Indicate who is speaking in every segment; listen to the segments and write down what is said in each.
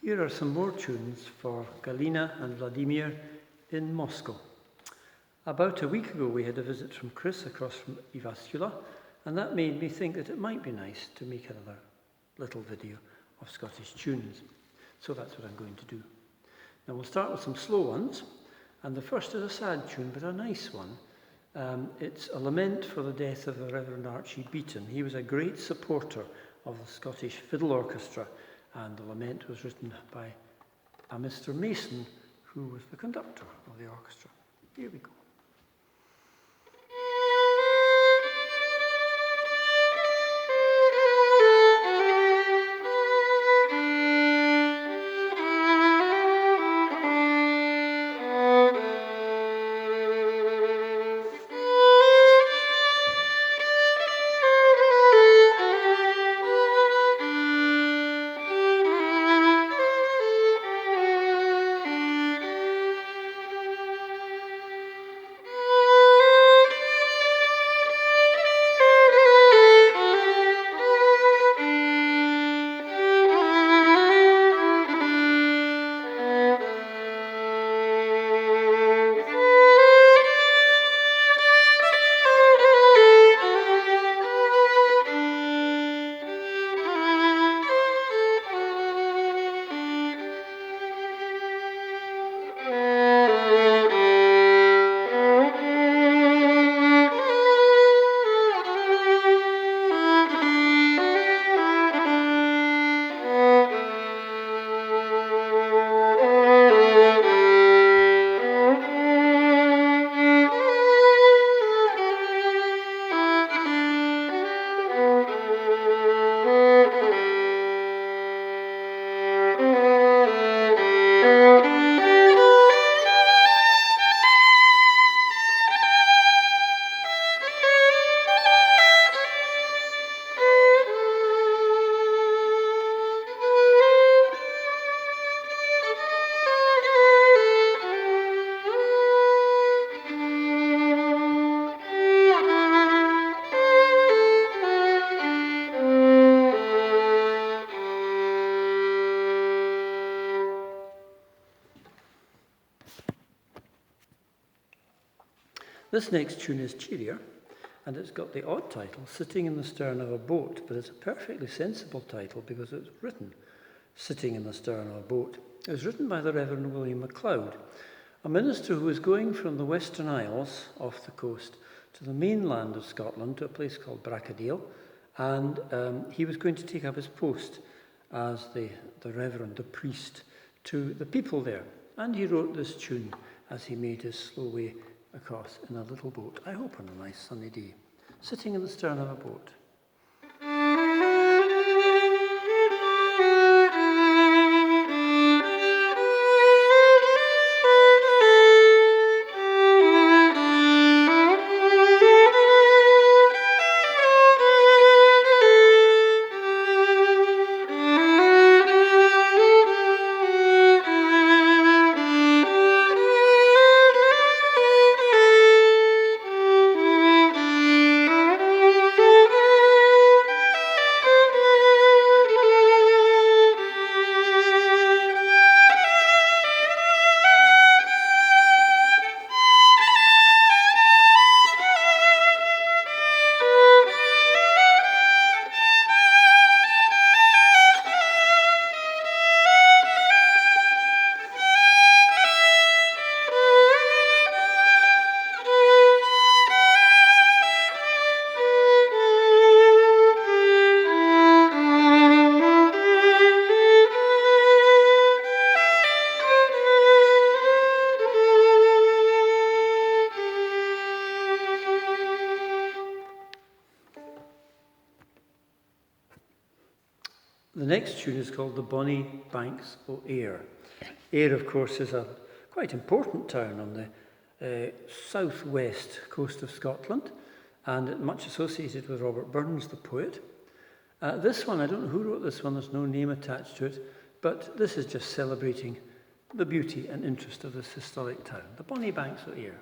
Speaker 1: Here are some more tunes for Galina and Vladimir in Moscow. About a week ago we had a visit from Chris across from Ivascula, and that made me think that it might be nice to make another little video of Scottish tunes. So that's what I'm going to do. Now we'll start with some slow ones, and the first is a sad tune but a nice one. It's a lament for the death of the Reverend Archie Beaton. He was a great supporter of the Scottish Fiddle Orchestra, and the lament was written by a Mr. Mason, who was the conductor of the orchestra. Here we go. This next tune is cheerier, and it's got the odd title, Sitting in the Stern of a Boat, but it's a perfectly sensible title because it's written Sitting in the Stern of a Boat. It was written by the Reverend William MacLeod, a minister who was going from the Western Isles off the coast to the mainland of Scotland, to a place called Deil, and he was going to take up his post as the Reverend, the priest, to the people there. And he wrote this tune as he made his slow way across in a little boat, I hope on a nice sunny day, sitting in the stern of a boat. The next tune is called the Bonnie Banks of Ayr. Ayr, of course, is a quite important town on the southwest coast of Scotland, and much associated with Robert Burns, the poet. This one, I don't know who wrote this one, there's no name attached to it, but this is just celebrating the beauty and interest of this historic town, the Bonnie Banks of Ayr.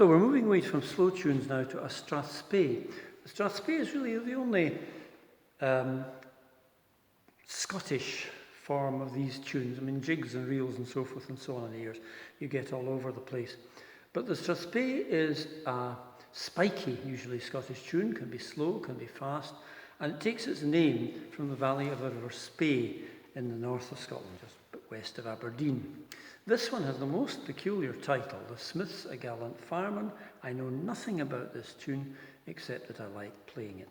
Speaker 1: So we're moving away from slow tunes now to a strathspey. The strathspey is really the only Scottish form of these tunes. I mean, jigs and reels and so forth and so on in the ears, you get all over the place. But the strathspey is a spiky, usually Scottish tune, can be slow, can be fast, and it takes its name from the valley of the River Spey in the north of Scotland, just west of Aberdeen. This one has the most peculiar title, The Smith's a Gallant Fireman. I know nothing about this tune except that I like playing it.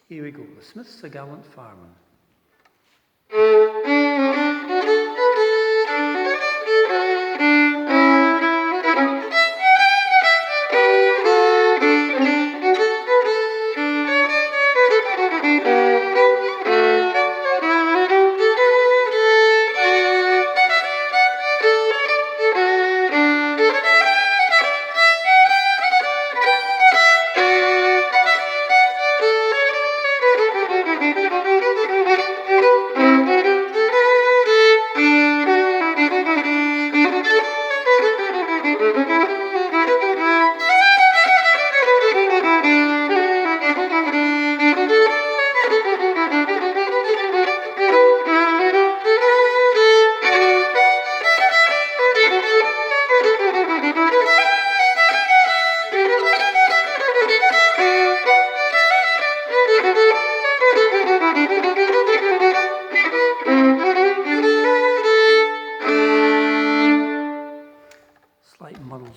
Speaker 1: Here we go, The Smith's a Gallant Fireman.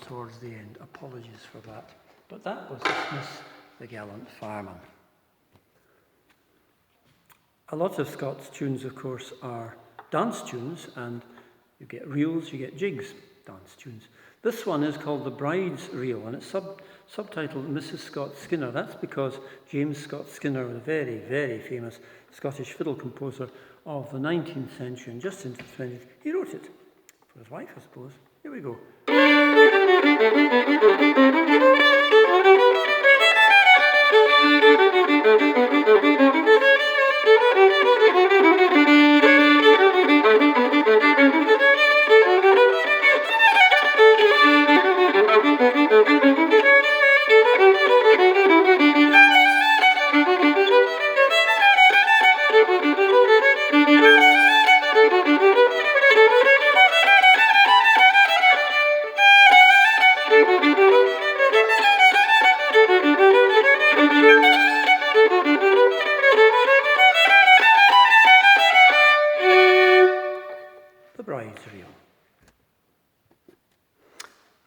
Speaker 1: Towards the end. Apologies for that. But that was The Smith, the Gallant Fireman. A lot of Scots tunes, of course, are dance tunes, and you get reels, you get jigs, dance tunes. This one is called The Bride's Reel, and it's subtitled Mrs. Scott Skinner. That's because James Scott Skinner was a very, very famous Scottish fiddle composer of the 19th century, and just into the 20th. He wrote it for his wife, I suppose. Here we go.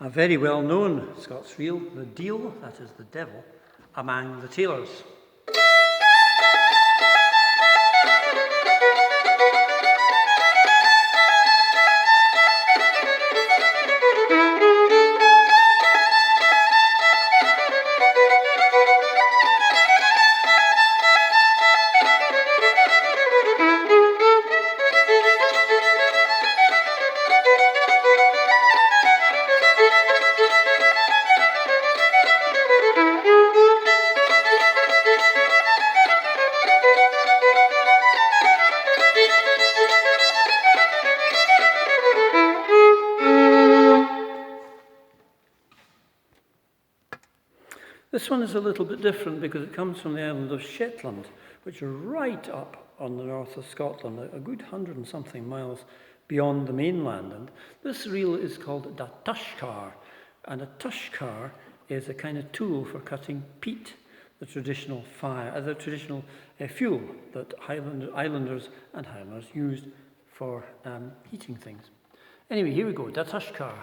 Speaker 1: A very well-known Scots reel, the Deil, that is the devil, Amang the Tailors. This one is a little bit different because it comes from the island of Shetland, which are right up on the north of Scotland, a good 100 and something miles beyond the mainland. And this reel is called a Tushkar, and a Tushkar is a kind of tool for cutting peat, the traditional fuel that islanders and Highlanders used for heating things. Anyway, here we go, the Tushkar.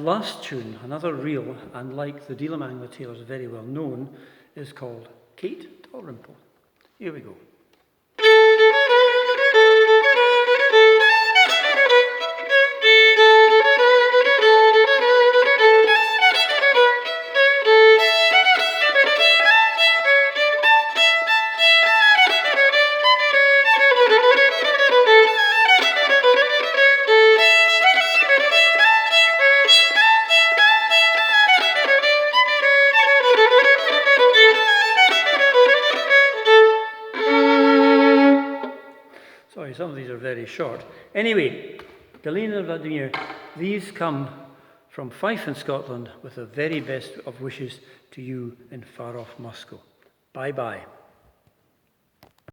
Speaker 1: last tune, another reel, and like the Deil Amang, the Tailors are very well known, is called Kate Dalrymple. Here we go. Sorry, some of these are very short. Anyway, Galina and Vladimir, these come from Fife in Scotland with the very best of wishes to you in far-off Moscow. Bye-bye.